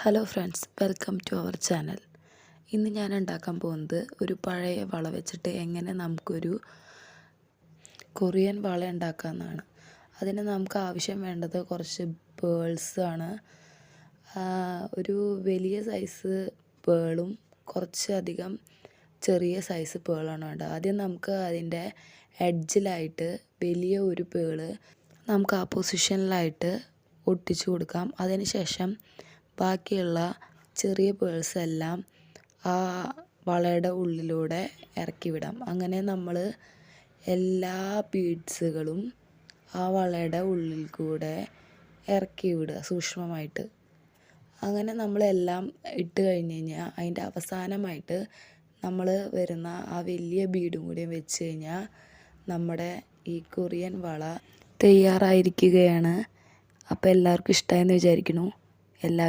Hello friends, welcome to our channel. ഇന്ന് ഞാൻ ഉണ്ടാക്കാൻ പോകുന്നത് ഒരു പഴയ വള വെച്ചിട്ട് എങ്ങനെ നമുക്കൊരു കൊറിയൻ വള ഉണ്ടാക്കാമെന്നാണ്. അതിന് നമുക്ക് ആവശ്യം വേണ്ടത് കുറച്ച് പേൾസ് ആണ്. ഒരു വലിയ സൈസ് പേളും കുറച്ചധികം ചെറിയ സൈസ് പേളാണ് വേണ്ടത്. ആദ്യം നമുക്ക് അതിൻ്റെ എഡ്ജിലായിട്ട് വലിയ ഒരു പേള് നമുക്ക് ആ പൊസിഷനിലായിട്ട് ഒട്ടിച്ചു കൊടുക്കാം. അതിനുശേഷം ബാക്കിയുള്ള ചെറിയ പേൾസ് എല്ലാം ആ വളയുടെ ഉള്ളിലൂടെ ഇറക്കി വിടാം. അങ്ങനെ നമ്മൾ എല്ലാ ബീഡ്സുകളും ആ വളയുടെ ഉള്ളിൽ കൂടെ ഇറക്കി വിടുക സൂക്ഷ്മമായിട്ട്. അങ്ങനെ നമ്മളെല്ലാം ഇട്ട് കഴിഞ്ഞ് കഴിഞ്ഞാൽ അതിൻ്റെ അവസാനമായിട്ട് നമ്മൾ വരുന്ന ആ വലിയ ബീഡും കൂടി വെച്ച് കഴിഞ്ഞാൽ നമ്മുടെ ഈ കൊറിയൻ വള തയ്യാറായിരിക്കുകയാണ്. അപ്പോൾ എല്ലാവർക്കും ഇഷ്ടമായെന്ന് വിചാരിക്കുന്നു. എല്ലാവരും